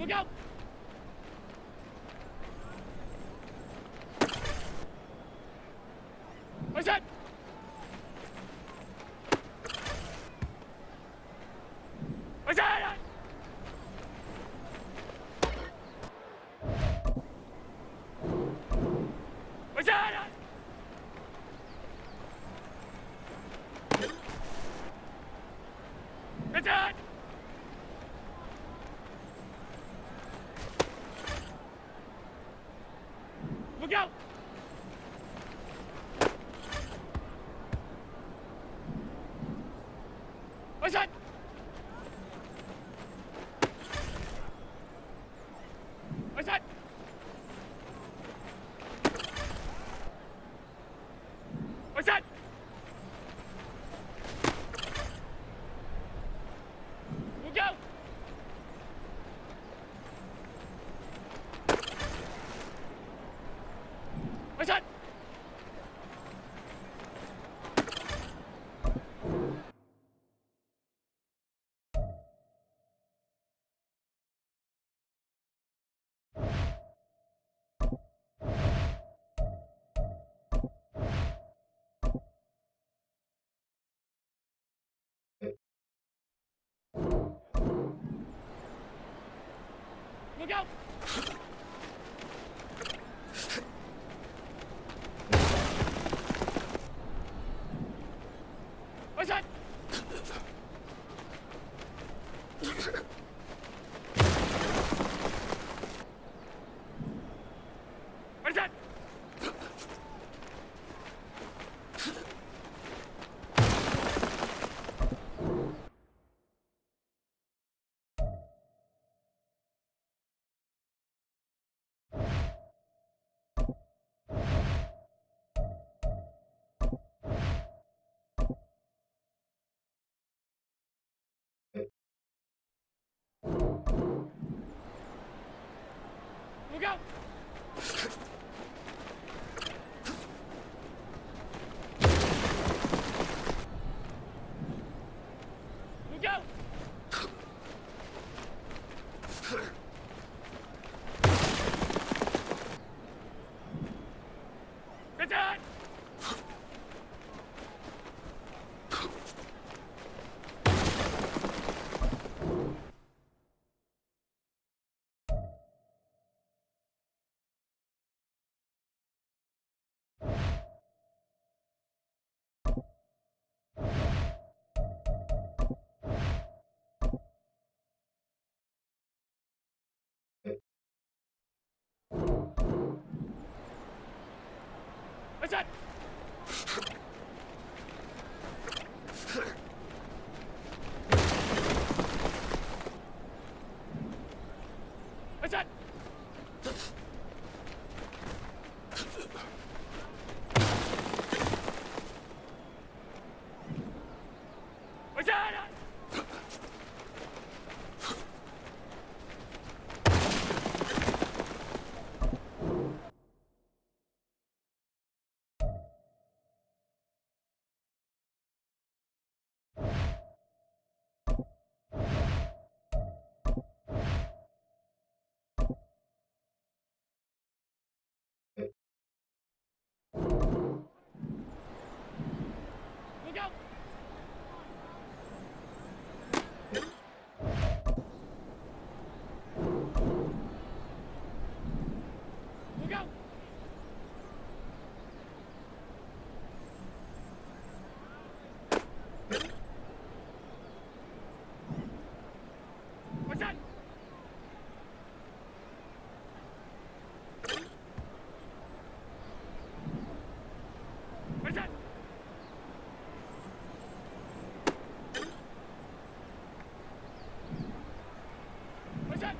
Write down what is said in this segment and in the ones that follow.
Look out! What's that? What's that? What's that? What's that? Look out! What's that? What's that? What's that? Look out! What's that? Look out! What's that? What's that? Look out! Look out! Get down! What's that? What's that? What's that? Look out! Look out! What's that? What's that? What's that?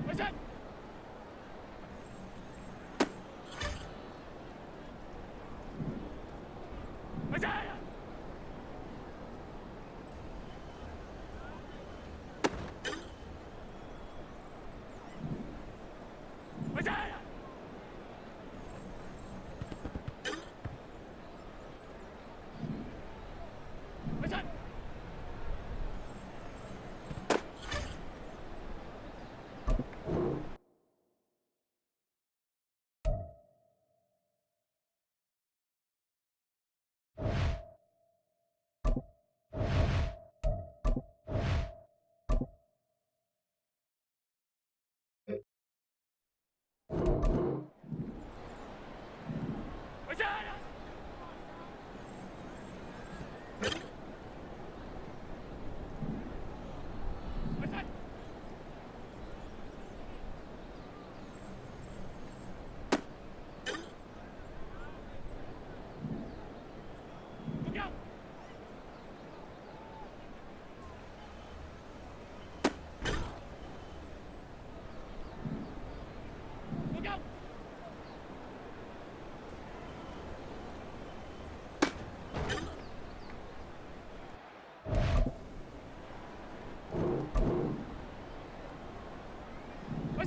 What's that? What's that? What's that?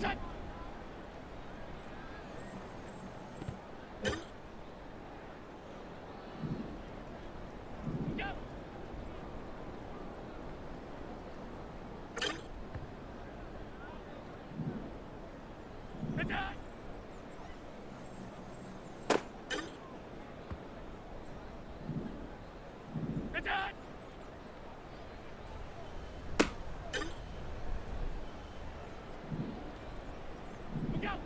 وزن وقف بداية بداية وقف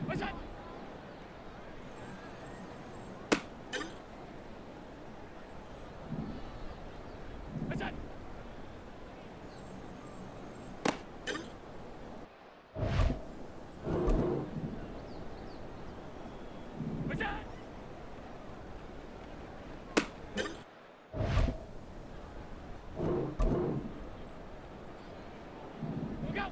وزن وزن وزن وقف وزن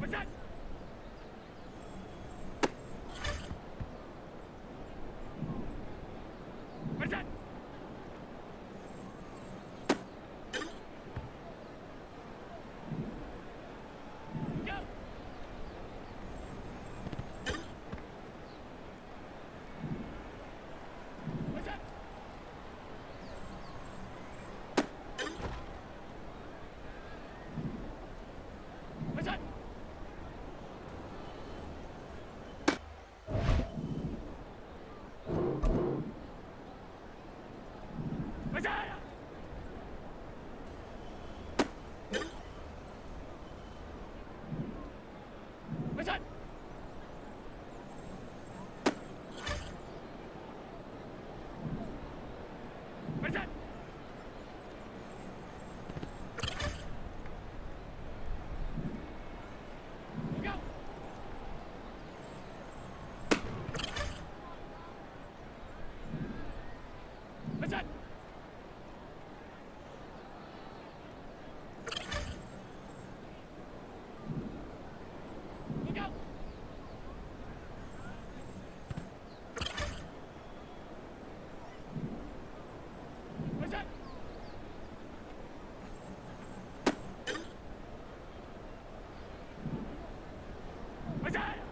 وزن وزن وزن وقف وزن وزن بداية وزن وزن وقف وزن وقف وزن بداية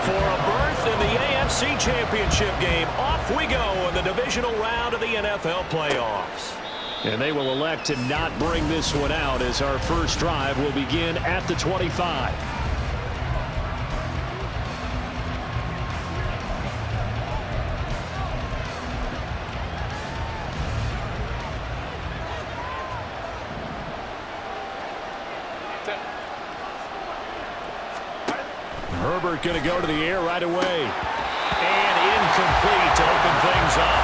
For a berth in the AFC Championship game, off we go in the divisional round of the NFL playoffs. And they will elect to not bring this one out as our first drive will begin at the 25. Herbert going to go to the air right away. And incomplete to open things up.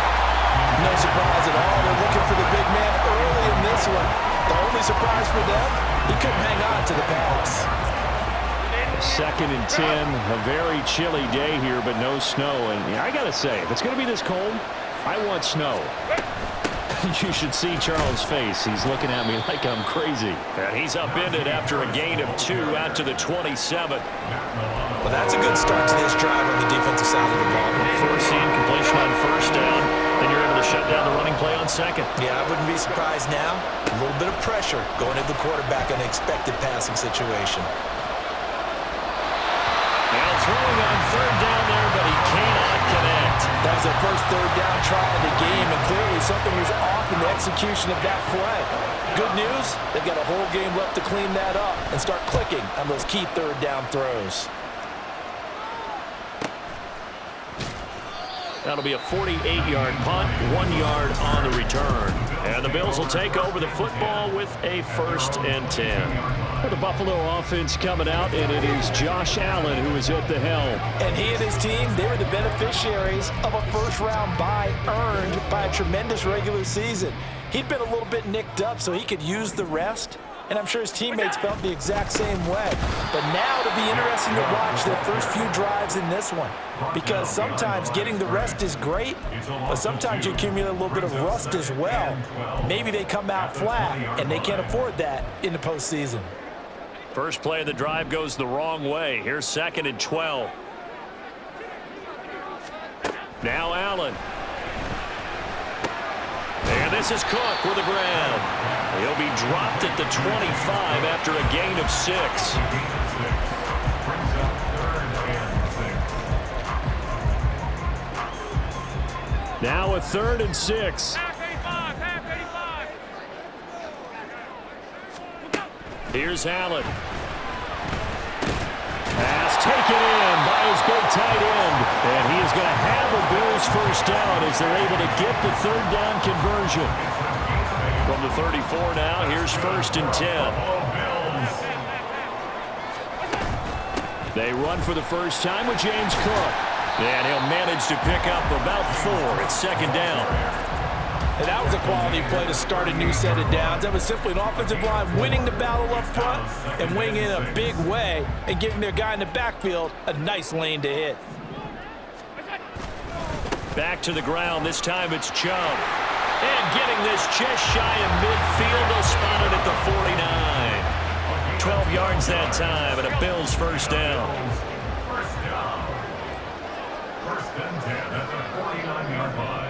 No surprise at all. They're looking for the big man early in this one. The only surprise for them, he couldn't hang on to the pass. 2nd and 10. A very chilly day here, but no snow. And I got to say, if it's going to be this cold, I want snow. You should see Charles' face. He's looking at me like I'm crazy. And he's upended after a gain of 2 out to the 27. Well, that's a good start to this drive on the defensive side of the ball. First and completion on first down. Then you're able to shut down the running play on second. Yeah, I wouldn't be surprised now. A little bit of pressure going into the quarterback in an expected passing situation. Now throwing on third down there, but he cannot connect. That was their first third down try of the game, and clearly something was off in the execution of that play. Good news, they've got a whole game left to clean that up and start clicking on those key third down throws. That'll be a 48-yard punt, 1 yard on the return. And the Bills will take over the football with a 1st and 10. For the Buffalo offense coming out, and it is Josh Allen who is at the helm. And he and his team, they were the beneficiaries of a first-round bye earned by a tremendous regular season. He'd been a little bit nicked up, so he could use the rest. And I'm sure his teammates felt the exact same way. But now it'll be interesting to watch their first few drives in this one. Because sometimes getting the rest is great, but sometimes you accumulate a little bit of rust as well. Maybe they come out flat, and they can't afford that in the postseason. First play of the drive goes the wrong way. Here's 2nd and 12. Now Allen. And this is Cook with a grab. He'll be dropped at the 25 after a gain of 6. Now a 3rd and 6. Here's Allen. Pass taken in by his big tight end. And he is going to have a Bills first down as they're able to get the 3rd down conversion. From the 34 now, here's 1st and 10. They run for the first time with James Cook. And he'll manage to pick up about 4 at 2nd down. And that was a quality play to start a new set of downs. That was simply an offensive line winning the battle up front and winning in a big way and giving their guy in the backfield a nice lane to hit. Back to the ground. This time it's Chubb. And getting this just shy of midfield. They'll spot it at the 49. 12 yards that time and a Bills first down. First and 10 at the 49-yard line.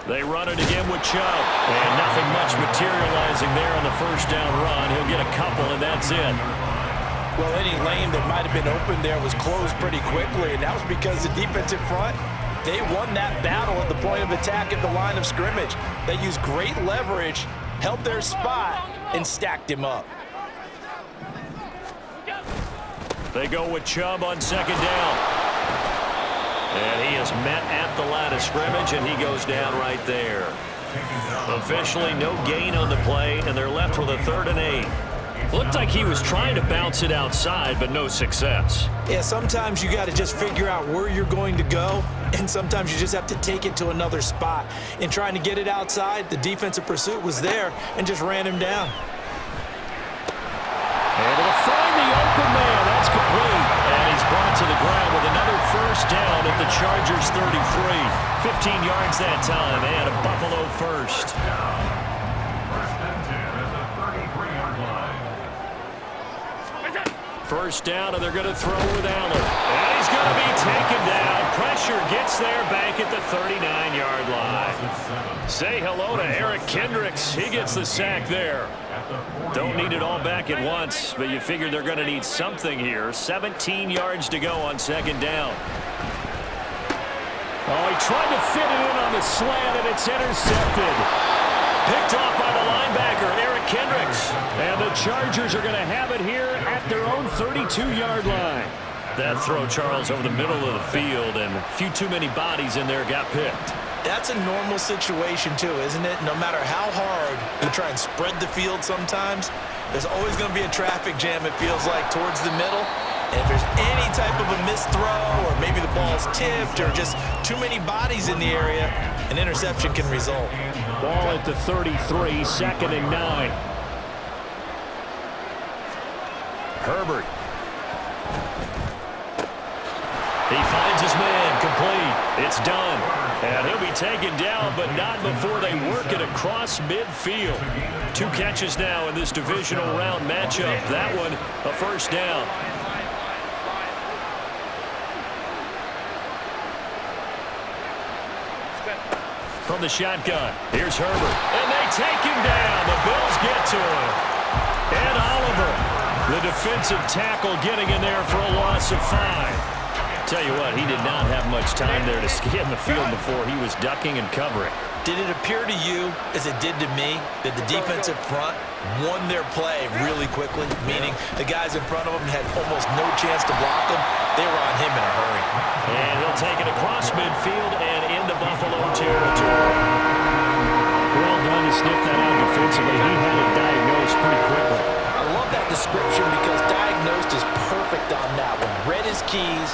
They run it again with Chubb. And nothing much materializing there on the first down run. He'll get a couple, and that's it. Well, any lane that might have been open there was closed pretty quickly, and that was because the defensive front, they won that battle at the point of attack at the line of scrimmage. They used great leverage, held their spot, and stacked him up. They go with Chubb on 2nd down. And he is met at the line of scrimmage, and he goes down right there. Officially no gain on the play, and they're left with a 3rd and 8. Looked like he was trying to bounce it outside, but no success. Yeah, sometimes you got to just figure out where you're going to go, and sometimes you just have to take it to another spot. In trying to get it outside, the defensive pursuit was there and just ran him down. Able to find the open man. That's complete. And he's brought to the ground with another first down at the Chargers 33. 15 yards that time, and a Buffalo first. First and 10 at the 33-yard line. First down, and they're going to throw with Allen. And he's going to be taken down. Pressure gets there back at the 39-yard line. Say hello to Eric Kendricks. He gets the sack there. Don't need it all back at once, but you figure they're going to need something here. 17 yards to go on second down. Oh, he tried to fit it in on the slant, and it's intercepted. Picked off by the linebacker, Eric Kendricks. And the Chargers are going to have it here at their own 32-yard line. That throw, Charles, over the middle of the field, and a few too many bodies in there got picked. That's a normal situation, too, isn't it? No matter how hard you try and spread the field sometimes, there's always going to be a traffic jam, it feels like, towards the middle. And if there's any type of a missed throw, or maybe the ball's tipped, or just too many bodies in the area, an interception can result. Ball at the 33, second and 9. Herbert. He finds his man, complete. It's done. And he'll be taken down, but not before they work it across midfield. 2 catches now in this divisional round matchup. That one, a first down. From the shotgun, here's Herbert. And they take him down. The Bills get to him. And Oliver, the defensive tackle, getting in there for a loss of 5. Tell you what, he did not have much time there to scan the field before he was ducking and covering. Did it appear to you, as it did to me, that the defensive front won their play really quickly? Meaning the guys in front of him had almost no chance to block him. They were on him in a hurry. And he'll take it across midfield and into Buffalo territory. Well done to sniff that out defensively. He had it diagnosed pretty quickly. I love that description because diagnosed is perfect on that one. Read his keys,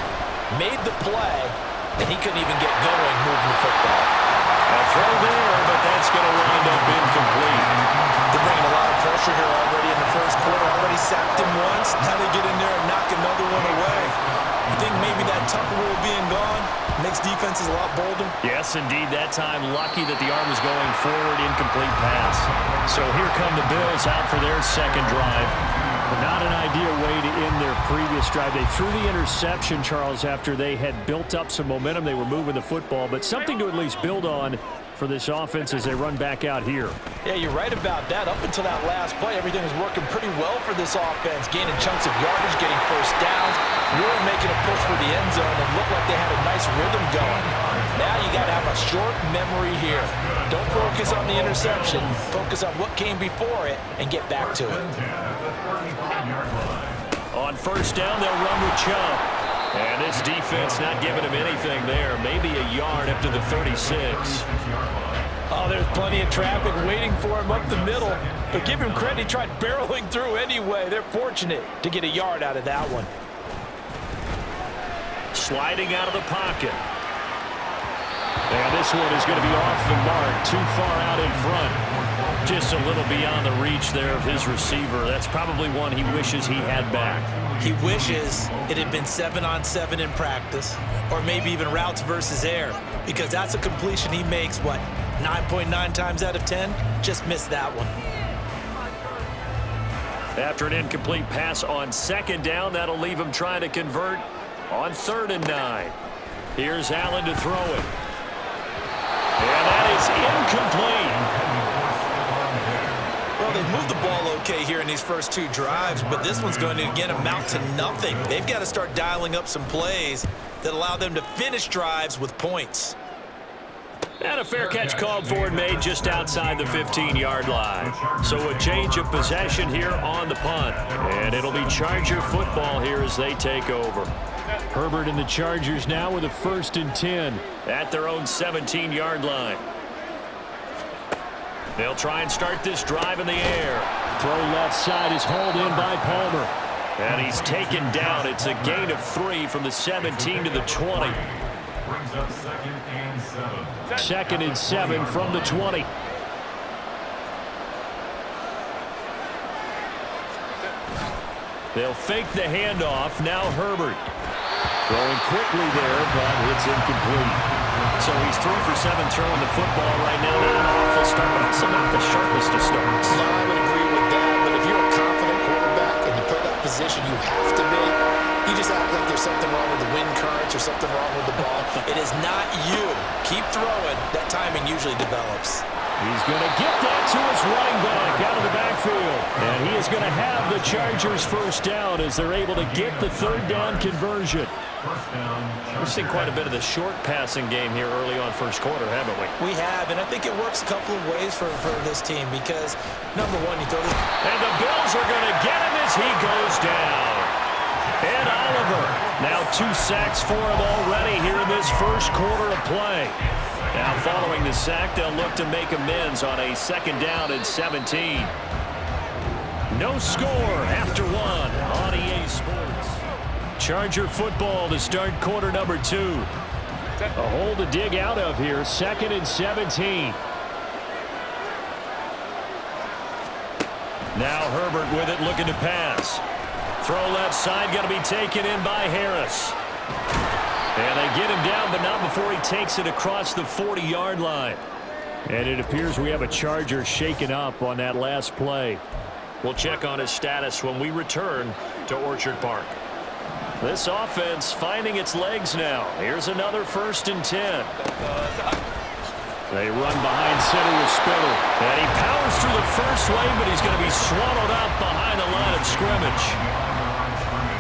made the play, and he couldn't even get going moving the football. A throw there, but that's going to wind up incomplete. They're bringing a lot of pressure here already in the first quarter. Already sacked him once. Now they get in there and knock another one away. You think maybe that Tucker rule being gone makes defenses a lot bolder? Yes, indeed. That time, lucky that the arm was going forward, incomplete pass. So here come the Bills out for their second drive. Not an ideal way to end their previous drive. They threw the interception, Charles, after they had built up some momentum. They were moving the football, but something to at least build on for this offense as they run back out here. Yeah, you're right about that. Up until that last play, everything was working pretty well for this offense, gaining chunks of yardage, getting first downs, really making a push for the end zone, and looked like they had a nice rhythm going. Now you got to have a short memory here. Don't focus on the interception. Focus on what came before it and get back to it. On first down, they'll run with Chubb. And this defense not giving him anything there. Maybe a yard up to the 36. Oh, there's plenty of traffic waiting for him up the middle. But give him credit, he tried barreling through anyway. They're fortunate to get a yard out of that one. Sliding out of the pocket. And this one is going to be off the mark, too far out in front. Just a little beyond the reach there of his receiver. That's probably one he wishes he had back. He wishes it had been 7-on-7 in practice, or maybe even routes versus air, because that's a completion he makes, what, 9.9 times out of 10? Just missed that one. After an incomplete pass on second down, that'll leave him trying to convert on 3rd and 9. Here's Allen to throw it. And that is incomplete. Well, they've moved the ball okay here in these first 2 drives, but this one's going to, again, amount to nothing. They've got to start dialing up some plays that allow them to finish drives with points. And a fair catch called for and made just outside the 15-yard line. So a change of possession here on the punt. And it'll be Charger football here as they take over. Herbert and the Chargers now with a 1st and 10. At their own 17-yard line. They'll try and start this drive in the air. Throw left side is hauled in by Palmer. And he's taken down. It's a gain of 3 from the 17 to the 20. Brings up 2nd and 7. 2nd and 7 from the 20. They'll fake the handoff. Now Herbert. Throwing quickly there, but it's incomplete. So he's 3 for 7 throwing the football right now. Not an awful start, but also not the sharpest of starts. No, I would agree with that, but if you're a confident quarterback and you play that position you have to be, You just act like there's something wrong with the wind currents or something wrong with the ball. It is not you. Keep throwing. That timing usually develops. He's going to get that to his running back out of the backfield. And he is going to have the Chargers first down as they're able to get the third down conversion. We've seen quite a bit of the short passing game here early on first quarter, haven't we? We have, and I think it works a couple of ways for this team because, number one, you throw this. And the Bills are going to get him as he goes down. And Oliver, now 2 sacks for him already here in this first quarter of play. Now following the sack, they'll look to make amends on a 2nd down and 17. No score after 1 on EA Sports. Charger football to start quarter number 2. A hole to dig out of here, 2nd and 17. Now Herbert with it, looking to pass. Throw left side, going to be taken in by Harris. And they get him down, but not before he takes it across the 40-yard line. And it appears we have a Charger shaken up on that last play. We'll check on his status when we return to Orchard Park. This offense finding its legs now. Here's another 1st and 10. They run behind center with Spiller. And he powers through the first wave, but he's going to be swallowed up behind the line of scrimmage.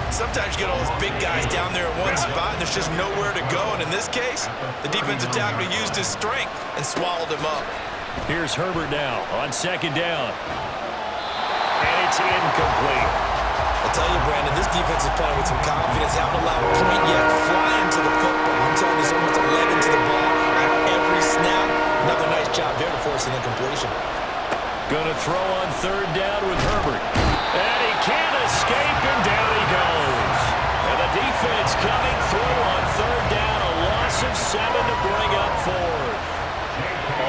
Sometimes you get all those big guys down there in one spot, and there's just nowhere to go. And in this case, the defensive tackle used his strength and swallowed him up. Here's Herbert now on 2nd down. And it's incomplete. I'll tell you, Brandon, this defense is playing with some confidence. Haven't allowed a point yet. Flying to the football. I'm telling you, there's almost 11 to the ball on every snap. Another nice job there to force an incompletion. Going to throw on 3rd down with Herbert. And he can't escape, and down he goes. And the defense coming through on 3rd down. A loss of 7 to bring up 4th.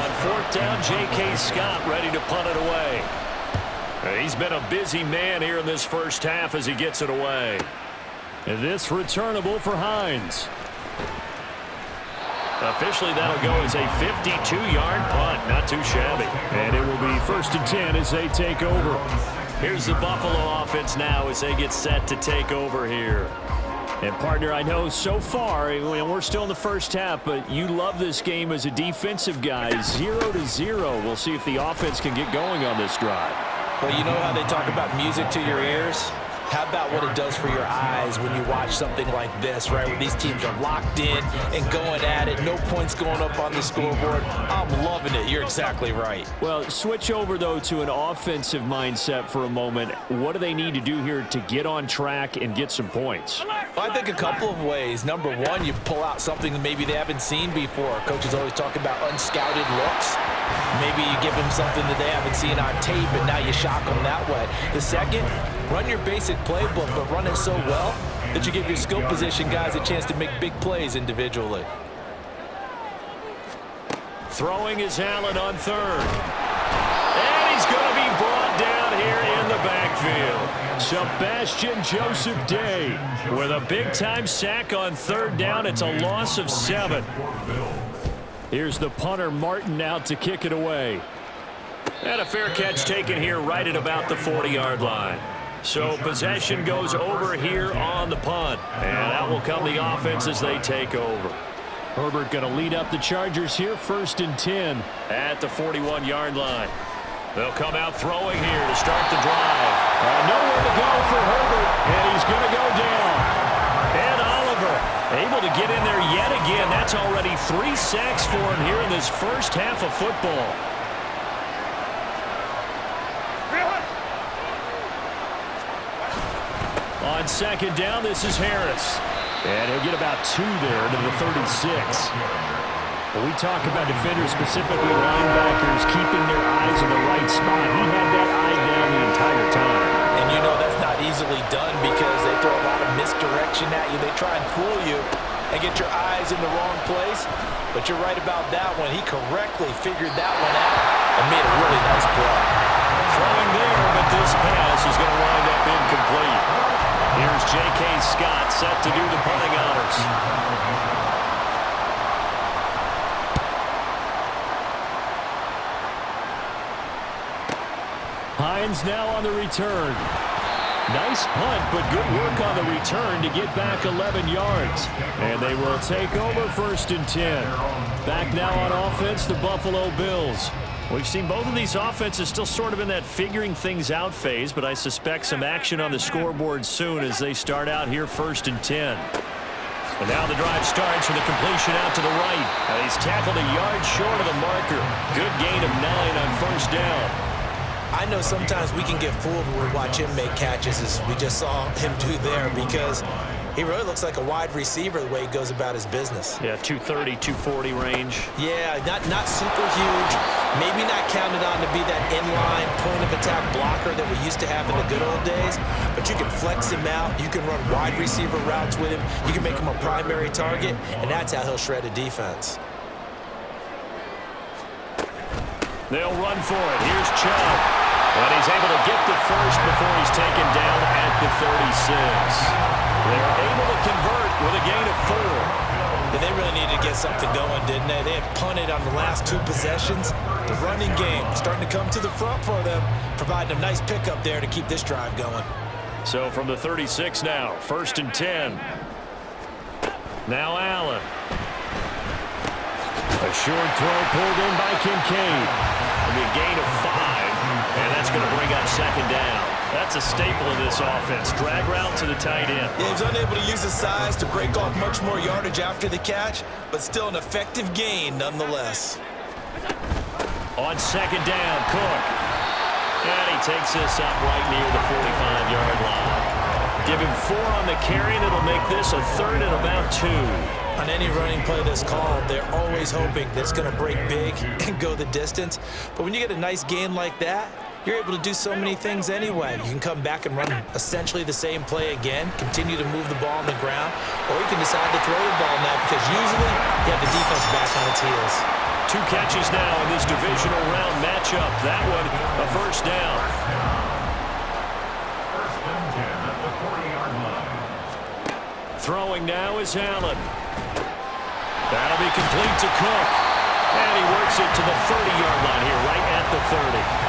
On 4th down, J.K. Scott ready to punt it away. He's been a busy man here in this first half as he gets it away. And this returnable for Hines. Officially, that'll go as a 52-yard punt. Not too shabby. And it will be 1st and 10 as they take over. Here's the Buffalo offense now as they get set to take over here. And, partner, I know so far, we're still in the first half, but you love this game as a defensive guy. 0-0. We'll see if the offense can get going on this drive. Well, you know how they talk about music to your ears? How about what it does for your eyes when you watch something like this, right? Where these teams are locked in and going at it. No points going up on the scoreboard. I'm loving it. You're exactly right. Well, switch over, though, to an offensive mindset for a moment. What do they need to do here to get on track and get some points? Well, I think a couple of ways. Number one, you pull out something that maybe they haven't seen before. Coaches always talk about unscouted looks. Maybe you give them something that they haven't seen on tape, and now you shock them that way. The second, run your basic playbook, but run it so well that you give your skill position guys a chance to make big plays individually. Throwing is Allen on 3rd. And he's going to be brought down here in the backfield. Sebastian Joseph Day with a big-time sack on 3rd down. It's a loss of 7. Here's the punter, Martin, out to kick it away. And a fair catch taken here right at about the 40-yard line. So possession goes over here on the punt. And out will come the offense as they take over. Herbert going to lead up the Chargers here, 1st and 10. At the 41-yard line. They'll come out throwing here to start the drive. Nowhere to go for Herbert, and he's going to go down. And Oliver able to get in there yet again. That's already 3 sacks for him here in this first half of football. On 2nd down, this is Harris. And he'll get about 2 there to the 36. When we talk about defenders, specifically linebackers, keeping their eyes in the right spot, he had that eye down the entire time. And you know that's not easily done because they throw a lot of misdirection at you. They try and fool you and get your eyes in the wrong place. But you're right about that one. He correctly figured that one out and made a really nice play. Throwing there, but this pass is going to wind up incomplete. Here's J.K. Scott set to do the punting honors. Hines now on the return. Nice punt, but good work on the return to get back 11 yards. And they will take over 1st and 10. Back now on offense, the Buffalo Bills. We've seen both of these offenses still sort of in that figuring things out phase, but I suspect some action on the scoreboard soon as they start out here 1st and 10. And now the drive starts with a completion out to the right. And he's tackled a yard short of the marker. Good gain of 9 on 1st down. I know sometimes we can get fooled when we watch him make catches, as we just saw him do there, because he really looks like a wide receiver the way he goes about his business. Yeah, 230, 240 range. Yeah, not super huge. Maybe not counted on to be that inline point-of-attack blocker that we used to have in the good old days, but you can flex him out. You can run wide receiver routes with him. You can make him a primary target, and that's how he'll shred a defense. They'll run for it. Here's Chubb. But he's able to get the first before he's taken down at the 36. They're able to convert with a gain of 4. Yeah, they really needed to get something going, didn't they? They had punted on the last 2 possessions. The running game starting to come to the front for them, providing a nice pickup there to keep this drive going. So from the 36 now, 1st and 10. Now Allen. A short throw pulled in by Kincaid. It'll be a gain of 5, and that's going to bring up 2nd down. That's a staple of this offense. Drag route to the tight end. Yeah, he's unable to use his size to break off much more yardage after the catch, but still an effective gain nonetheless. On 2nd down, Cook. And he takes this up right near the 45-yard line. Give him 4 on the carry, and it'll make this a 3rd and about 2. On any running play that's called, they're always hoping that it's going to break big and go the distance. But when you get a nice gain like that, you're able to do so many things anyway. You can come back and run essentially the same play again, continue to move the ball on the ground, or you can decide to throw the ball now because usually you have the defense back on its heels. 2 catches now in this divisional round matchup. That one, a 1st down. 1st and 10 at the 40-yard line. Throwing now is Allen. That'll be complete to Cook. And he works it to the 30-yard line here, right at the 30.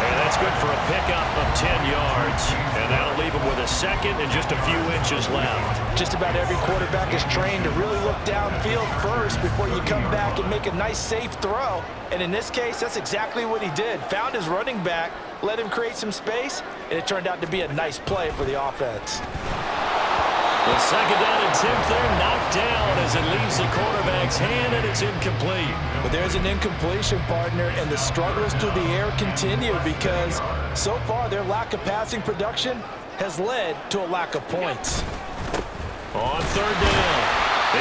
And that's good for a pickup of 10 yards. And that'll leave him with a 2nd and just a few inches left. Just about every quarterback is trained to really look downfield first before you come back and make a nice, safe throw. And in this case, that's exactly what he did. Found his running back, let him create some space, and it turned out to be a nice play for the offense. The 2nd down and 10th there, knocked down as it leaves the quarterback's hand, and it's incomplete. But there's an incompletion, partner, and the struggles through the air continue because so far their lack of passing production has led to a lack of points. On 3rd down,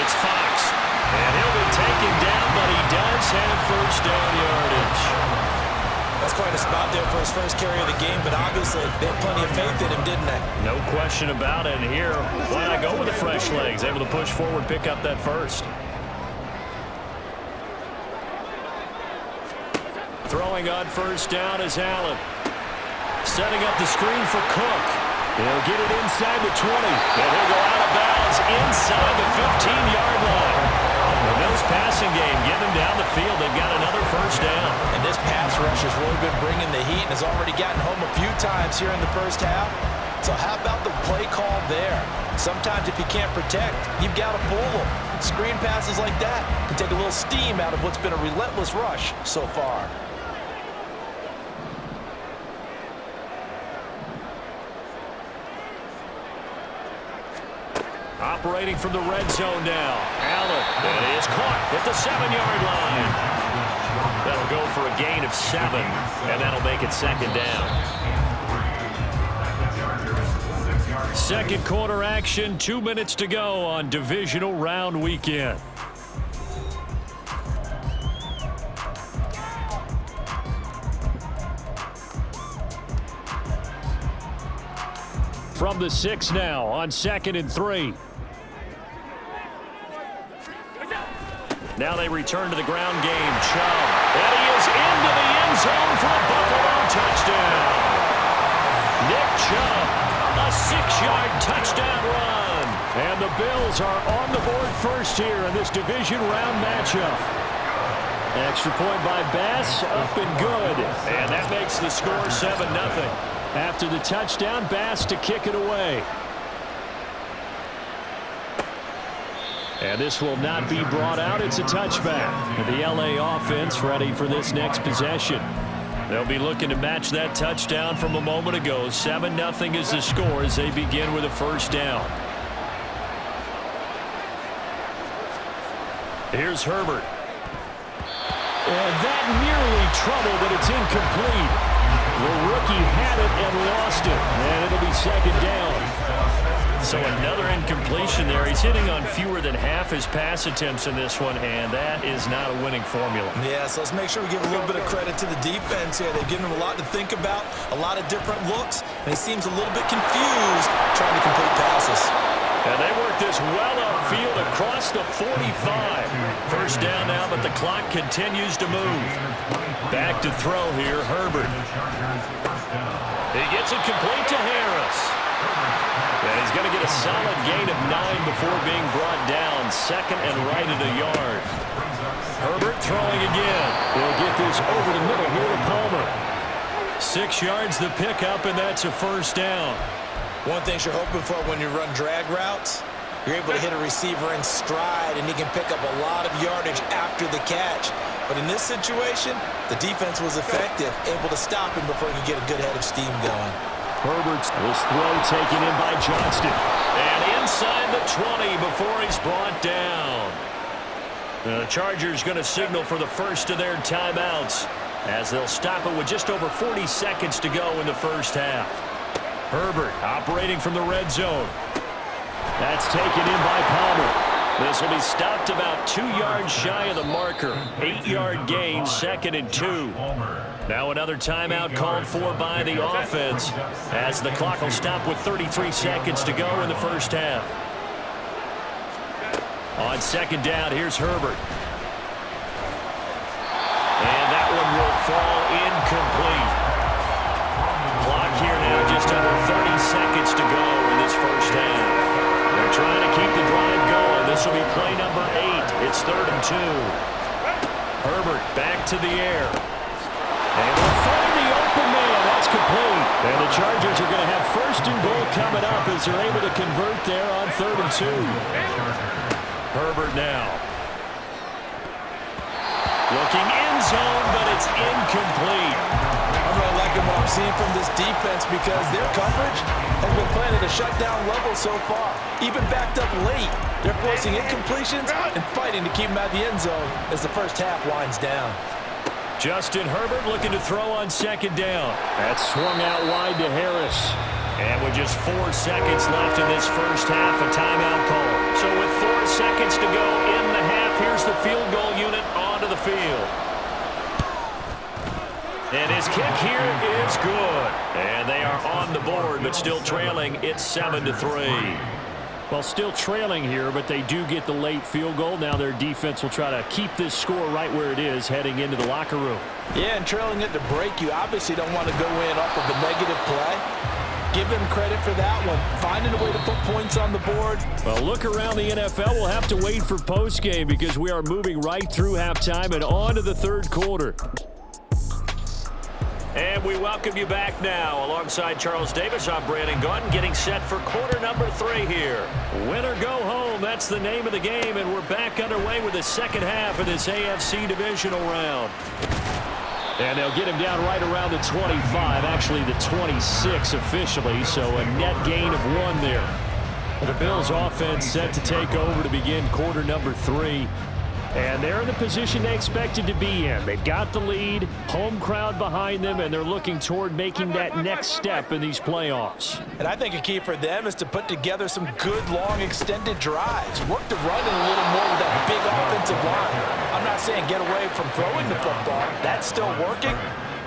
it's Fox. And he'll be taken down, but he does have 1st down yardage. That's quite a spot there for his first carry of the game, but obviously they had plenty of faith in him, didn't they? No question about it. And here, why not go with the fresh legs? Able to push forward, pick up that 1st. Throwing on 1st down is Allen. Setting up the screen for Cook. He'll get it inside the 20. And he'll go out of bounds inside the 15-yard line. And those passing game, getting them down the field. They've got another 1st down. And this pass rush has really been bringing the heat and has already gotten home a few times here in the 1st half. So how about the play call there? Sometimes if you can't protect, you've got to fool them. Screen passes like that can take a little steam out of what's been a relentless rush so far. Operating from the red zone now. Allen, and is caught at the 7-yard line. That'll go for a gain of 7, and that'll make it 2nd down. 2nd quarter action, 2 minutes to go on divisional round weekend. From the 6 now on 2nd and 3. Now they return to the ground game. Chubb. And he is into the end zone for a Buffalo touchdown. Nick Chubb, a 6-yard touchdown run. And the Bills are on the board first here in this division round matchup. Extra point by Bass, up and good. And that makes the score 7-0. After the touchdown, Bass to kick it away. And this will not be brought out. It's a touchback. And the LA offense ready for this next possession. They'll be looking to match that touchdown from a moment ago. 7-0 is the score as they begin with a first down. Here's Herbert. And that nearly trouble, but it's incomplete. The rookie had it and lost it. And it'll be second down. So another incompletion there. He's hitting on fewer than half his pass attempts in this one, and that is not a winning formula. Yeah, so let's make sure we give a little bit of credit to the defense here. They've given him a lot to think about, a lot of different looks, and he seems a little bit confused trying to complete passes. And they work this well upfield across the 45. First down now, but the clock continues to move. Back to throw here, Herbert. He gets it complete to Harris. And he's going to get a solid gain of 9 before being brought down. Second and right at a yard. Herbert throwing again. They'll get this over the middle here to Palmer. 6 yards the pickup, and that's a first down. One thing you're hoping for when you run drag routes, you're able to hit a receiver in stride, and he can pick up a lot of yardage after the catch. But in this situation, the defense was effective, able to stop him before he could get a good head of steam going. Herbert's this throw taken in by Johnston. And inside the 20 before he's brought down. The Chargers going to signal for the first of their timeouts as they'll stop it with just over 40 seconds to go in the first half. Herbert operating from the red zone. That's taken in by Palmer. This will be stopped about 2 yards shy of the marker. 8-yard gain, 2nd and 2. Now another timeout called for by the offense as the clock will stop with 33 seconds to go in the first half. On second down, here's Herbert. And that one will fall incomplete. Clock here now just under 30 seconds to go in this first half. They're trying to keep the drive going. This will be play number 8. It's 3rd and 2. Herbert back to the air. And they'll find the open man. That's complete. And the Chargers are going to have 1st and goal coming up as they're able to convert there on 3rd and 2. Herbert now. Looking end zone, but it's incomplete. I'm really liking what I'm seeing from this defense because their coverage has been playing at a shutdown level so far. Even backed up late, they're forcing incompletions and fighting to keep them out of the end zone as the first half winds down. Justin Herbert looking to throw on second down. That's swung out wide to Harris. And with just 4 seconds left in this first half, a timeout call. So with 4 seconds to go in the half, here's the field goal unit onto the field. And his kick here is good. And they are on the board, but still trailing. It's 7-3. Well, still trailing here, but they do get the late field goal. Now their defense will try to keep this score right where it is heading into the locker room. Yeah, and trailing it to break, you obviously don't want to go in off of a negative play. Give them credit for that one. Finding a way to put points on the board. Well, look around the NFL. We'll have to wait for postgame because we are moving right through halftime and on to the 3rd quarter. And we welcome you back now. Alongside Charles Davis, I'm Brandon Gaudin, getting set for quarter number 3 here. Win or go home, that's the name of the game, and we're back underway with the second half of this AFC divisional round. And they'll get him down right around the 25, actually the 26 officially, so a net gain of 1 there. The Bills offense set to take over to begin quarter number 3. And they're in the position they expected to be in. They've got the lead, home crowd behind them, and they're looking toward making that next step in these playoffs. And I think a key for them is to put together some good, long, extended drives. Work the run in a little more with that big offensive line. I'm not saying get away from throwing the football. That's still working.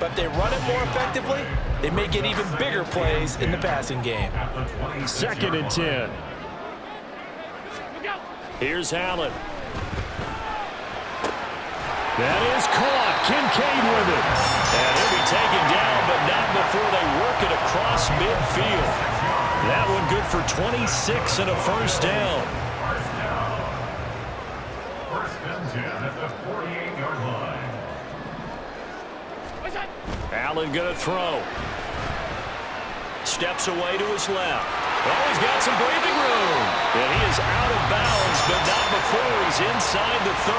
But if they run it more effectively, they may get even bigger plays in the passing game. 2nd and 10. Here's Allen. That is caught. Kincaid with it. And he'll be taken down, but not before they work it across midfield. That one good for 26 and a first down. First and 10 at the 48-yard line. Allen going to throw. Steps away to his left. Oh, he's got some breathing room. And he is out of bounds, but not before he's inside the 30.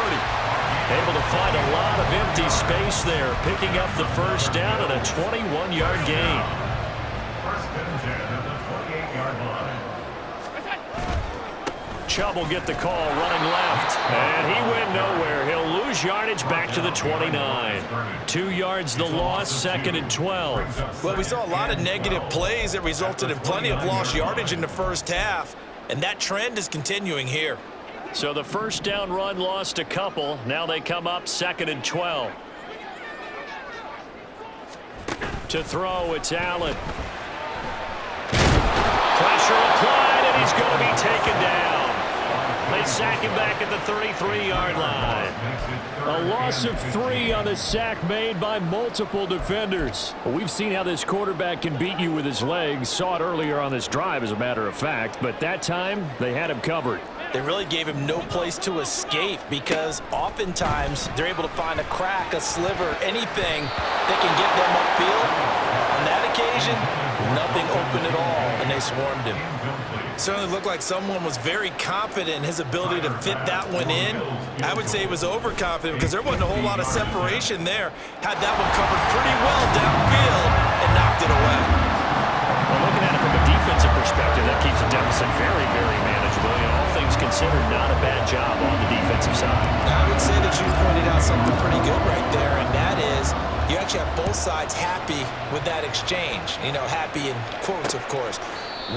Able to find a lot of empty space there, picking up the first down and a 21-yard gain. First and 10 at the 28-yard line. Chubb will get the call running left. And he went nowhere. He'll lose yardage back to the 29. 2 yards the loss, 2nd and 12. Well, we saw a lot of negative plays that resulted in plenty of lost yardage in the first half, and that trend is continuing here. So the first down run lost a couple. Now they come up 2nd and 12. To throw, it's Allen. Pressure applied, and he's going to be taken down. They sack him back at the 33-yard line. A loss of 3 on a sack made by multiple defenders. Well, we've seen how this quarterback can beat you with his legs. Saw it earlier on this drive, as a matter of fact. But that time, they had him covered. They really gave him no place to escape because oftentimes they're able to find a crack, a sliver, anything that can get them upfield. On that occasion, nothing open at all, and they swarmed him. Certainly looked like someone was very confident in his ability to fit that one in. I would say he was overconfident because there wasn't a whole lot of separation there. Had that one covered pretty well downfield and knocked it away. Well, looking at it from a defensive perspective, that keeps the deficit very, very manageable. You know, all things considered, not a bad job on the defensive side. I would say that you pointed out something pretty good right there, and that is you actually have both sides happy with that exchange. You know, happy in quotes, of course.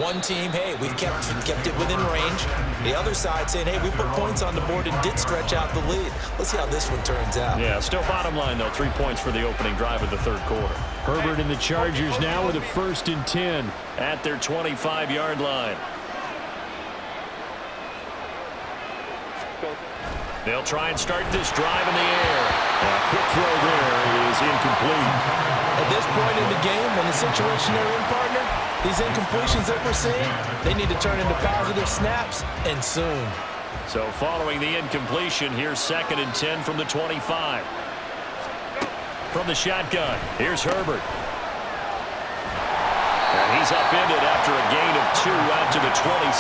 One team, hey, we've kept it within range. The other side saying, hey, we put points on the board and did stretch out the lead. Let's see how this one turns out. Yeah, still bottom line, though, 3 points for the opening drive of the third quarter. Herbert and the Chargers now with a 1st and 10. At their 25-yard line. They'll try and start this drive in the air. A quick throw there is incomplete. At this point in the game, in the situation they're in, partner, these incompletions that we're seeing, they need to turn into positive snaps, and soon. So following the incompletion, here's 2nd and 10 from the 25. From the shotgun, here's Herbert. And he's upended after a gain of 2 out to the 27.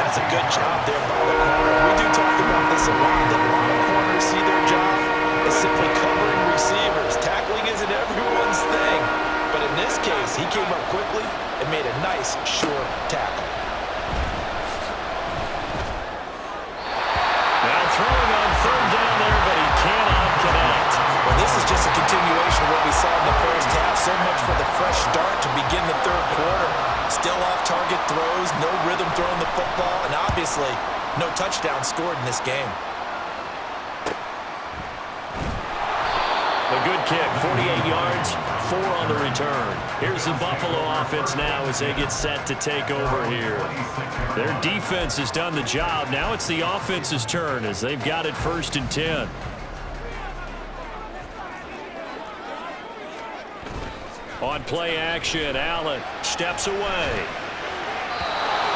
That's a good job there by the corner. We do talk about this a lot, that a lot of corners see their job as simply covering receivers. Tackling isn't everyone's thing. But in this case, he came up quickly and made a nice, sure tackle. Now throwing on 3rd down there, but he cannot connect. Well, this is just a continuation of what we saw in the first half. So much for the fresh start to begin the third quarter. Still off-target throws, no rhythm throwing the football, and obviously no touchdown scored in this game. A good kick, 48 yards, 4 on the return. Here's the Buffalo offense now as they get set to take over here. Their defense has done the job. Now it's the offense's turn as they've got it 1st and 10. On play action, Allen steps away.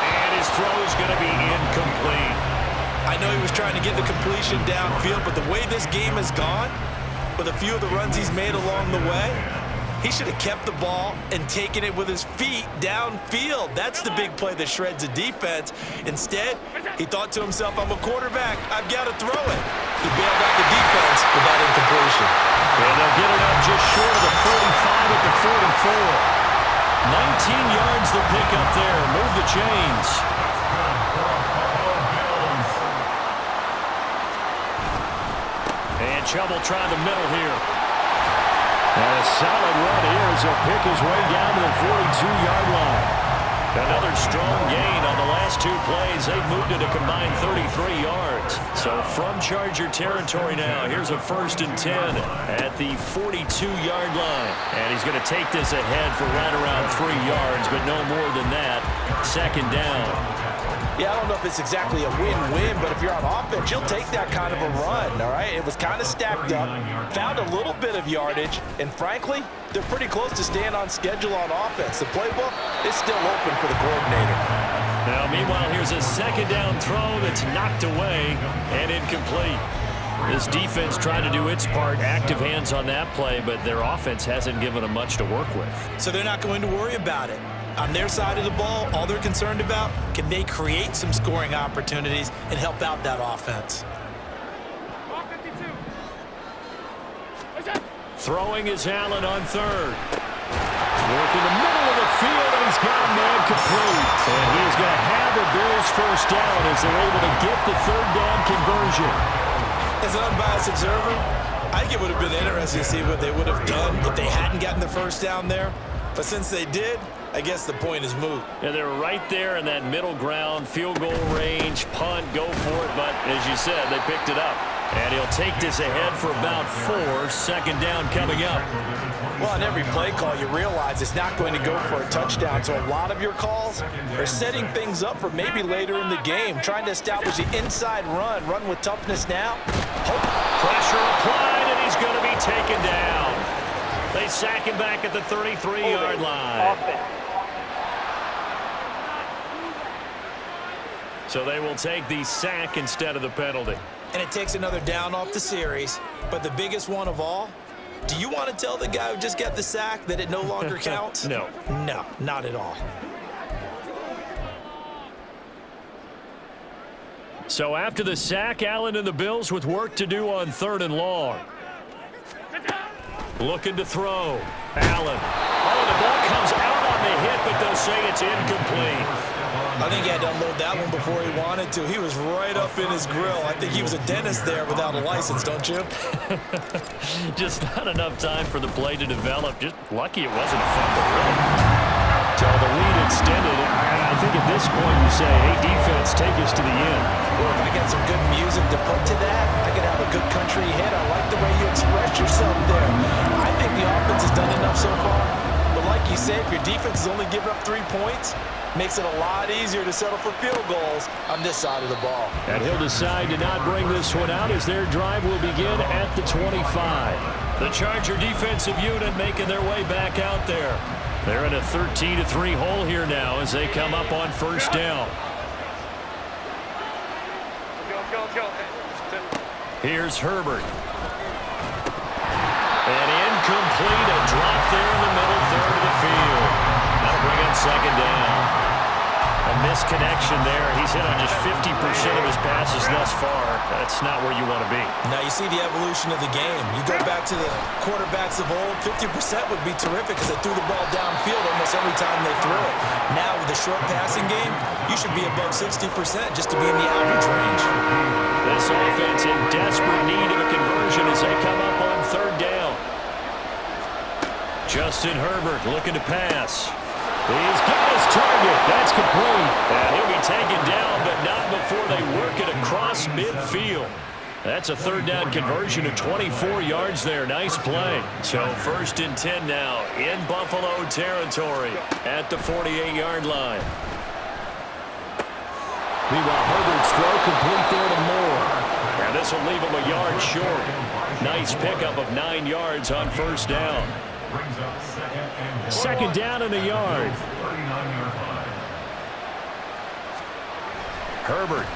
And his throw is going to be incomplete. I know he was trying to get the completion downfield, but the way this game has gone, with a few of the runs he's made along the way, he should have kept the ball and taken it with his feet downfield. That's the big play that shreds a defense. Instead, he thought to himself, I'm a quarterback, I've got to throw it. He bailed out the defense with that incompletion. And they'll get it up just short of the 45 at the 44. 19 yards the pick up there. Move the chains. And Chubb will try the middle here. And a solid run here as he'll pick his way down to the 42-yard line. Another strong gain on the last 2 plays. They've moved it a combined 33 yards. So from Charger territory now, here's a 1st and 10 at the 42-yard line. And he's going to take this ahead for right around 3 yards, but no more than that. 2nd down. Yeah, I don't know if it's exactly a win-win, but if you're on offense, you'll take that kind of a run, all right? It was kind of stacked up, found a little bit of yardage, and frankly, they're pretty close to staying on schedule on offense. The playbook is still open for the coordinator. Now, meanwhile, here's a 2nd down throw that's knocked away and incomplete. This defense trying to do its part, active hands on that play, but their offense hasn't given them much to work with. So they're not going to worry about it. On their side of the ball, all they're concerned about, can they create some scoring opportunities and help out that offense? Throwing is Allen on third. Working the middle of the field, and he's got a man complete. And he is going to have the Bills first down as they're able to get the third down conversion. As an unbiased observer, I think it would have been interesting to see what they would have done if they hadn't gotten the first down there. But since they did, I guess the point is moot. Yeah, they were right there in that middle ground, field goal range, punt, go for it. But as you said, they picked it up. And he'll take this ahead for about 4. Second down coming up. Well, on every play call, you realize it's not going to go for a touchdown. So a lot of your calls are setting things up for maybe later in the game, trying to establish the inside run with toughness now. Pressure applied, and he's going to be taken down. They sack him back at the 33-yard line. So they will take the sack instead of the penalty. And it takes another down off the series. But the biggest one of all, do you want to tell the guy who just got the sack that it no longer counts? No. No, not at all. So after the sack, Allen and the Bills with work to do on 3rd and long. Looking to throw. Allen. Oh, the ball comes out on the hit, but they'll say it's incomplete. I think he had to unload that one before he wanted to. He was right up in his grill. I think he was a dentist there without a license, don't you? Just not enough time for the play to develop. Just lucky it wasn't a fumble, really. So the lead extended. I think at this point you say, hey, defense, take us to the end. Well, if I got some good music to put to that, I could have a good country hit. I like the way you express yourself there. I think the offense has done enough so far. But like you said, if your defense is only giving up 3 points, makes it a lot easier to settle for field goals on this side of the ball. And he'll decide to not bring this one out as their drive will begin at the 25. The Charger defensive unit making their way back out there. They're in a 13-3 hole here now as they come up on first down. Here's Herbert. And incomplete, a drop there in the middle third of the field. That'll bring up second down. A misconnection there. He's hit on just 50% of his passes thus far. That's not where you want to be. Now you see the evolution of the game. You go back to the quarterbacks of old, 50% would be terrific because they threw the ball downfield almost every time they threw it. Now with the short passing game, you should be above 60% just to be in the average range. This offense in desperate need of a conversion as they come up on third down. Justin Herbert looking to pass. He's got his target. That's complete. And he'll be taken down, but not before they work it across midfield. That's a third down conversion of 24 yards there. Nice play. So 1st and 10 now in Buffalo territory at the 48-yard line. Meanwhile, Herbert's throw complete there to Moore. And this will leave him a yard short. Nice pickup of 9 yards on first down. Second down and a yard. Herbert.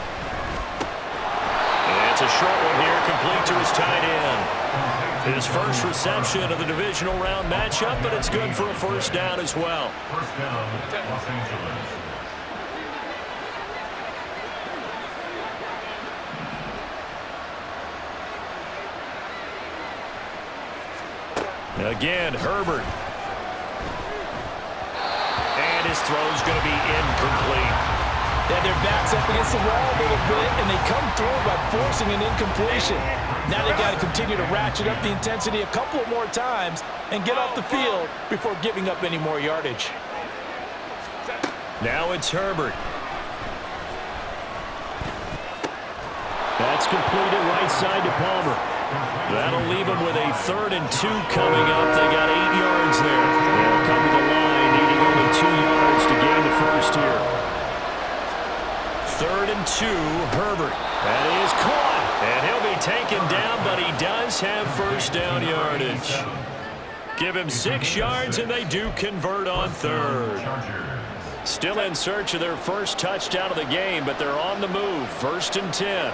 And it's a short one here, complete to his tight end. His first reception of the divisional round matchup, but it's good for a first down as well. First down, Los Angeles. Again, Herbert. And his throw's going to be incomplete. Yeah, their back's up against the wall a little bit, and they come through by forcing an incompletion. Now they've got to continue to ratchet up the intensity a couple of more times and get off the field before giving up any more yardage. Now it's Herbert. That's completed right side to Palmer. That'll leave them with a 3rd and 2 coming up. They got 8 yards there. They'll come to the line, needing only 2 yards to gain the first here. 3rd and 2, Herbert. That is caught. And he'll be taken down, but he does have first down yardage. Give him 6 yards, and they do convert on 3rd. Still in search of their first touchdown of the game, but they're on the move. 1st and 10.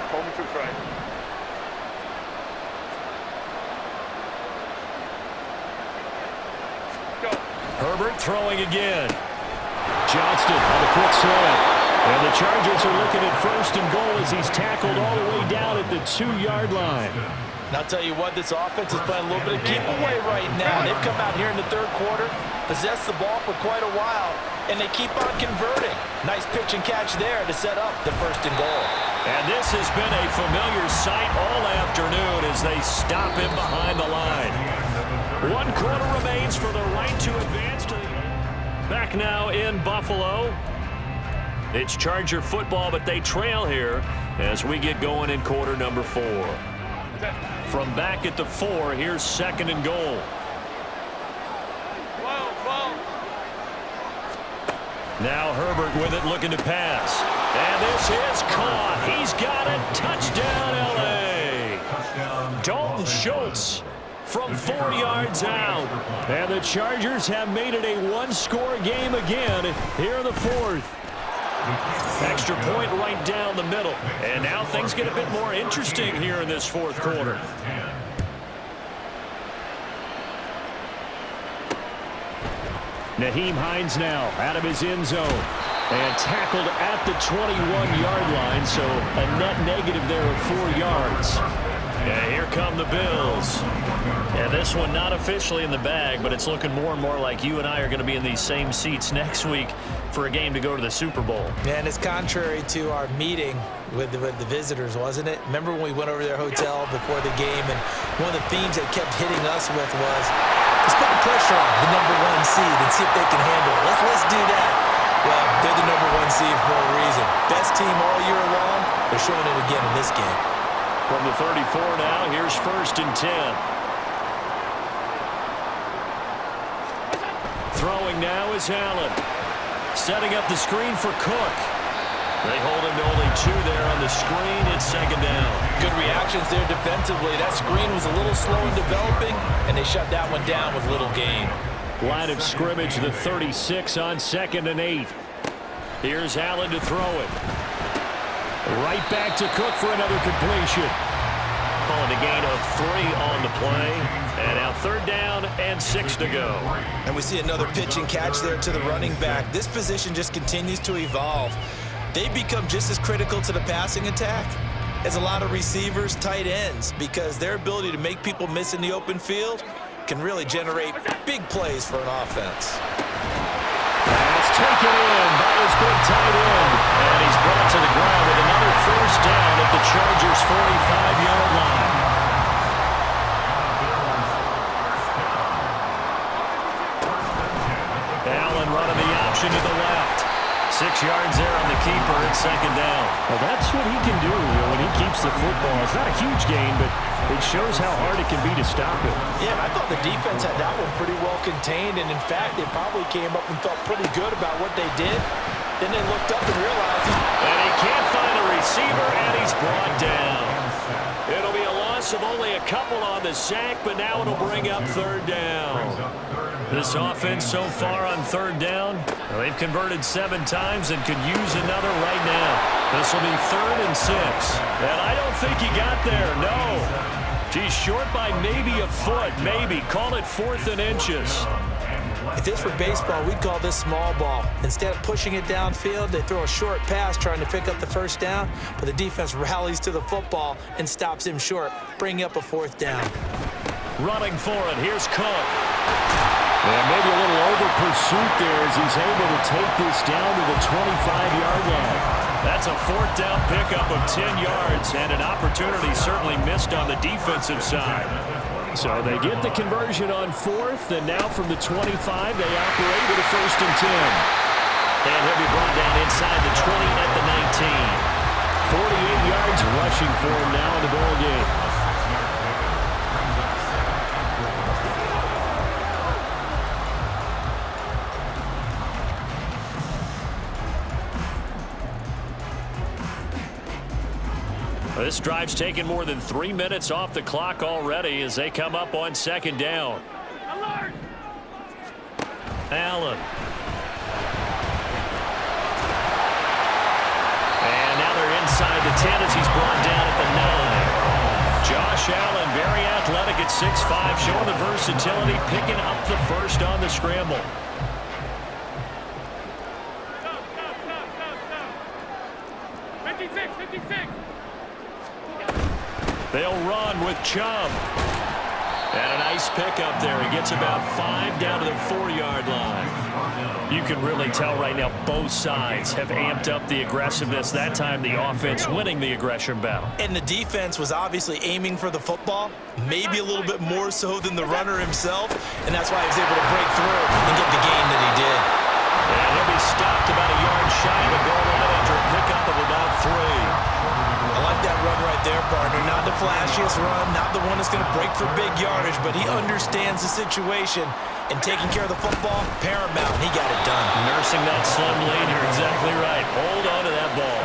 Herbert throwing again. Johnston on the quick slant. And the Chargers are looking at 1st and goal as he's tackled all the way down at the 2-yard line. And I'll tell you what, this offense is playing a little bit of keep away right now. They've come out here in the 3rd quarter, possessed the ball for quite a while, and they keep on converting. Nice pitch and catch there to set up the 1st and goal. And this has been a familiar sight all afternoon as they stop him behind the line. 1 quarter remains for the right to advance to the end. Back now in Buffalo. It's Charger football, but they trail here as we get going in quarter number 4. From back at the 4, here's 2nd and goal. Now Herbert with it, looking to pass. And this is caught. He's got it. Touchdown, L.A. Dalton Schultz from 4 yards out. And the Chargers have made it a 1-score game again here in the 4th. Extra point right down the middle. And now things get a bit more interesting here in this 4th quarter. Nyheim Hines now out of his end zone. And tackled at the 21-yard line, so a net negative there of 4 yards. Yeah, here come the Bills. Yeah, this one not officially in the bag, but it's looking more and more like you and I are going to be in these same seats next week for a game to go to the Super Bowl. Yeah, and it's contrary to our meeting with the visitors, wasn't it? Remember when we went over their hotel before the game, and one of the themes they kept hitting us with was, let's put the pressure on the #1 seed and see if they can handle it. Let's do that. Well, they're the #1 seed for a reason. Best team all year long. They're showing it again in this game. From the 34 now, here's 1st and 10. Throwing now is Allen. Setting up the screen for Cook. They hold him to only 2 there on the screen. It's 2nd down. Good reactions there defensively. That screen was a little slow in developing, and they shut that one down with little gain. Line of scrimmage, the 36 on 2nd and 8. Here's Allen to throw it. Right back to Cook for another completion. Calling a gain of 3 on the play. And now 3rd down and 6 to go. And we see another pitch and catch there to the running back. This position just continues to evolve. They become just as critical to the passing attack as a lot of receivers, tight ends, because their ability to make people miss in the open field can really generate big plays for an offense. That's taken in by his big tight end. And he's brought to the ground with another 1st down at the Chargers' 45-yard line. Allen running the option to the left. 6 yards there on the keeper. It's 2nd down. Well, that's what he can do when he keeps the football. It's not a huge gain, but it shows how hard it can be to stop it. Yeah, I thought the defense had that one pretty well contained, and in fact, they probably came up and felt pretty good about what they did. Then they looked up and realized And he can't find a receiver, and he's brought down. It'll be a loss of only a couple on the sack, but now it'll bring up 3rd down. This offense so far on 3rd down, well, they've converted 7 times and could use another right now. This will be 3rd and 6. And I don't think he got there, no. He's short by maybe a foot, maybe. Call it 4th and inches. if this were baseball, we'd call this small ball. Instead of pushing it downfield, they throw a short pass trying to pick up the 1st down, but the defense rallies to the football and stops him short, bringing up a 4th down. Running for it, here's Cook. And maybe a little over pursuit there as he's able to take this down to the 25-yard line. That's a 4th down pickup of 10 yards and an opportunity certainly missed on the defensive side. So they get the conversion on 4th, and now from the 25, they operate with a 1st and 10. And he'll be brought down inside the 20 at the 19. 48 yards rushing for him now in the ball game. This drive's taken more than 3 minutes off the clock already as they come up on 2nd down. Alert! Allen. And now they're inside the 10 as he's brought down at the 9. Josh Allen, very athletic at 6'5", showing the versatility, picking up the 1st on the scramble. 56, 56. They'll run with Chubb. And a nice pickup there. He gets about 5 down to the 4-yard line. You can really tell right now both sides have amped up the aggressiveness. That time the offense winning the aggression battle. And the defense was obviously aiming for the football, maybe a little bit more so than the runner himself, and that's why he was able to break through and get the gain that he did. And he'll be stopped about a yard shy of the goal line after a pickup of about 3. I like that run right there, partner. Not the flashiest run, not the one that's going to break for big yardage, but he understands the situation, and taking care of the football, paramount. He got it done. Nursing that slim lead, you're exactly right. Hold on to that ball.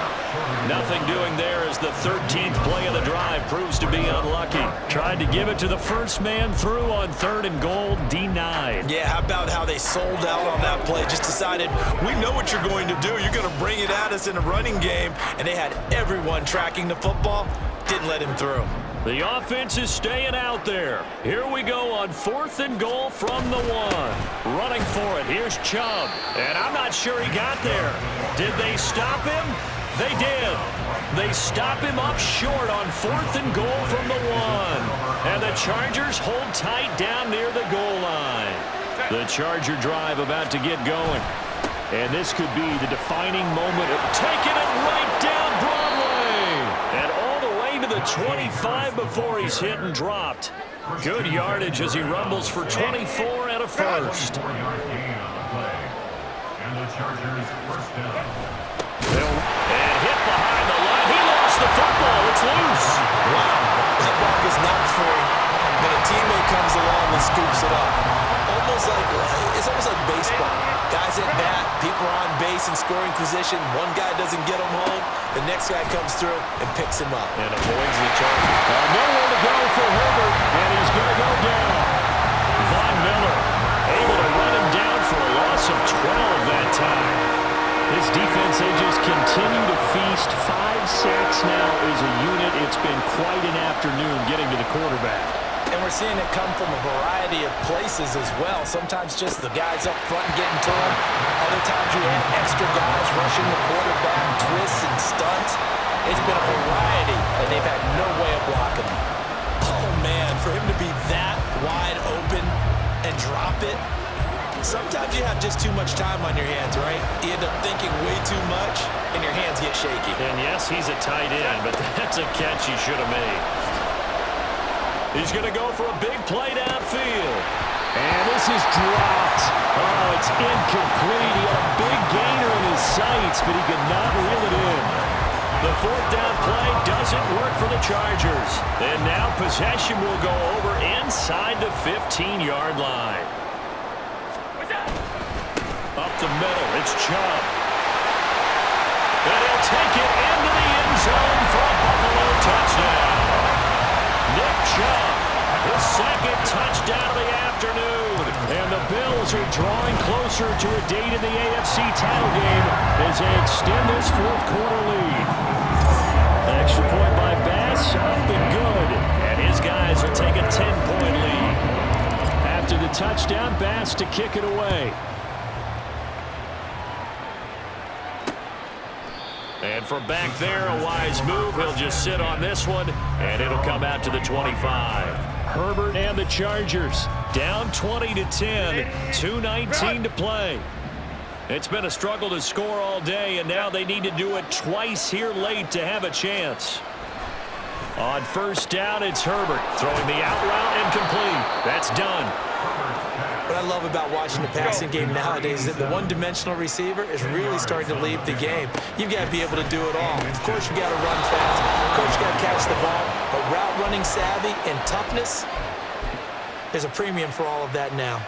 Nothing doing there as the 13th play of the drive proves to be unlucky. Tried to give it to the first man through on 3rd and goal, denied. Yeah, how about how they sold out on that play? Just decided, we know what you're going to do. You're going to bring it at us in a running game. And they had everyone tracking the football. Didn't let him through. The offense is staying out there. Here we go on 4th and goal from the 1. Running for it. Here's Chubb. And I'm not sure he got there. Did they stop him? They did. They stop him up short on 4th and goal from the 1. And the Chargers hold tight down near the goal line. The Charger drive about to get going. And this could be the defining moment of taking it right down Broadway. And all the way to the 25 before he's hit and dropped. Good yardage as he rumbles for 24 and a first. And the Chargers first down. And hit behind the line. He lost the football. It's loose. Wow. That ball is not for him, but a teammate comes along and scoops it up. It's almost like baseball. Guys at bat, people are on base in scoring position. One guy doesn't get him home. The next guy comes through and picks him up. And avoids the target. Nowhere to go for Herbert, and he's going to go down. Von Miller able to run him down for a loss of 12 that time. This defense, they just continue to feast. 5 sacks now as a unit. It's been quite an afternoon getting to the quarterback. And we're seeing it come from a variety of places as well. Sometimes just the guys up front getting to him. Other times you have extra guys rushing the quarterback, twists and stunts. It's been a variety, and they've had no way of blocking him. Oh, man, for him to be that wide open and drop it. Sometimes you have just too much time on your hands, right? You end up thinking way too much, and your hands get shaky. And yes, he's a tight end, but that's a catch he should have made. He's going to go for a big play downfield. And this is dropped. Oh, it's incomplete. He had a big gainer in his sights, but he could not reel it in. The 4th down play doesn't work for the Chargers. And now possession will go over inside the 15-yard line. Up the middle, it's Chubb. And he'll take it into the end zone for a Buffalo touchdown. Nick Chubb, his 2nd touchdown of the afternoon. And the Bills are drawing closer to a date in the AFC title game as they extend this 4th quarter lead. Extra point by Bass, up and good. And his guys will take a 10-point lead. After the touchdown, Bass to kick it away. And from back there, a wise move. He'll just sit on this one, and it'll come out to the 25. Herbert and the Chargers down 20-10, 2:19 to play. It's been a struggle to score all day, and now they need to do it twice here late to have a chance. On 1st down, it's Herbert throwing the out route and complete. That's done. What I love about watching the passing game nowadays is that the one-dimensional receiver is really starting to leave the game. You've got to be able to do it all. Of course, you got to run fast. Of course, you got to catch the ball. But route running savvy and toughness, there's a premium for all of that now.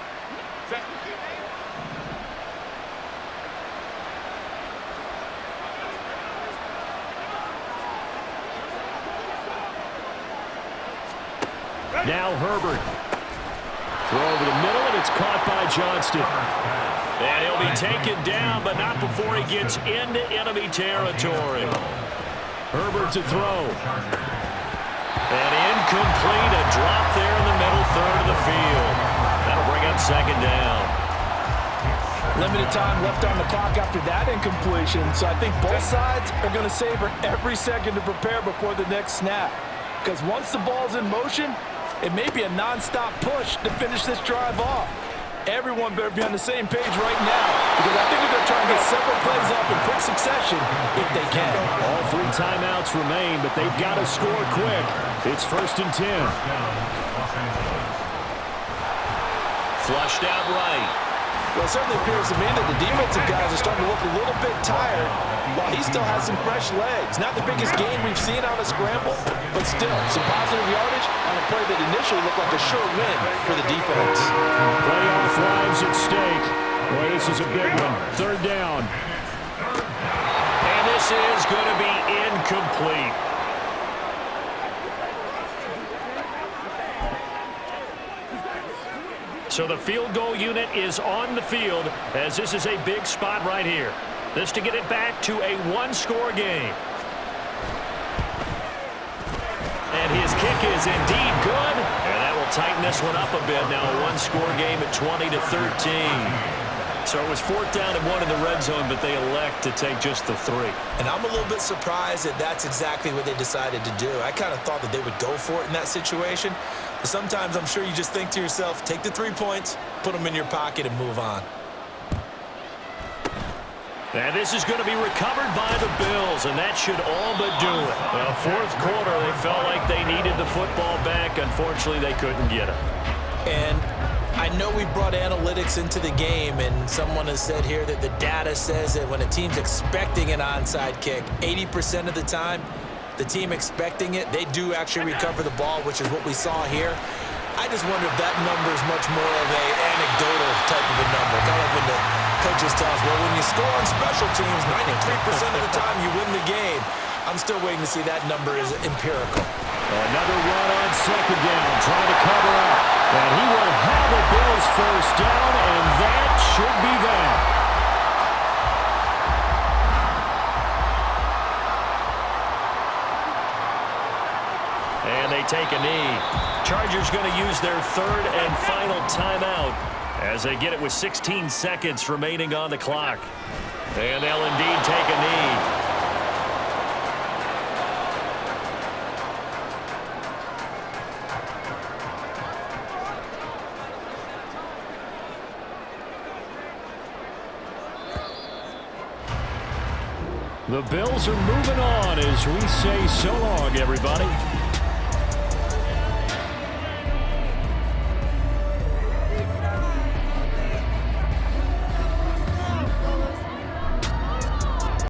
Now Herbert. Throw over the middle, and it's caught by Johnston. And he'll be taken down, but not before he gets into enemy territory. Herbert to throw. And incomplete, a drop there in the middle 3rd of the field. That'll bring up 2nd down. Limited time left on the clock after that incompletion, so I think both sides are going to savor every second to prepare before the next snap. Because once the ball's in motion, it may be a non-stop push to finish this drive off. Everyone better be on the same page right now, because I think they're going to try and get several plays off in quick succession if they can. All 3 timeouts remain, but they've got to score quick. It's 1st and 10. Flushed out right. Well, it certainly appears to me that the defensive guys are starting to look a little bit tired while he still has some fresh legs. Not the biggest gain we've seen on a scramble, but still some positive yardage on a play that initially looked like a sure win for the defense. Playoff lives at stake. Boy, this is a big one. 3rd down. And this is going to be incomplete. So the field goal unit is on the field as this is a big spot right here. This to get it back to a 1-score game. And his kick is indeed good. And that will tighten this one up a bit. Now a 1-score game at 20-13. So it was 4th down and 1 in the red zone, but they elect to take just the 3. And I'm a little bit surprised that that's exactly what they decided to do. I kind of thought that they would go for it in that situation. But sometimes I'm sure you just think to yourself, take the 3 points, put them in your pocket, and move on. And this is going to be recovered by the Bills, and that should all but do it. Well, 4th quarter, they felt like they needed the football back. Unfortunately, they couldn't get it. And I know we brought analytics into the game, and someone has said here that the data says that when a team's expecting an onside kick, 80% of the time, the team expecting it, they do actually recover the ball, which is what we saw here. I just wonder if that number is much more of a anecdotal type of a number. Kind of like when the coaches tell us, well, when you score on special teams, 93% of the time you win the game. I'm still waiting to see that number is empirical. Another run on 2nd down, trying to cover up. And he will have a Bills 1st down, and that should be that. And they take a knee. Chargers going to use their 3rd and final timeout as they get it with 16 seconds remaining on the clock. And they'll indeed take a knee. The Bills are moving on as we say so long, everybody.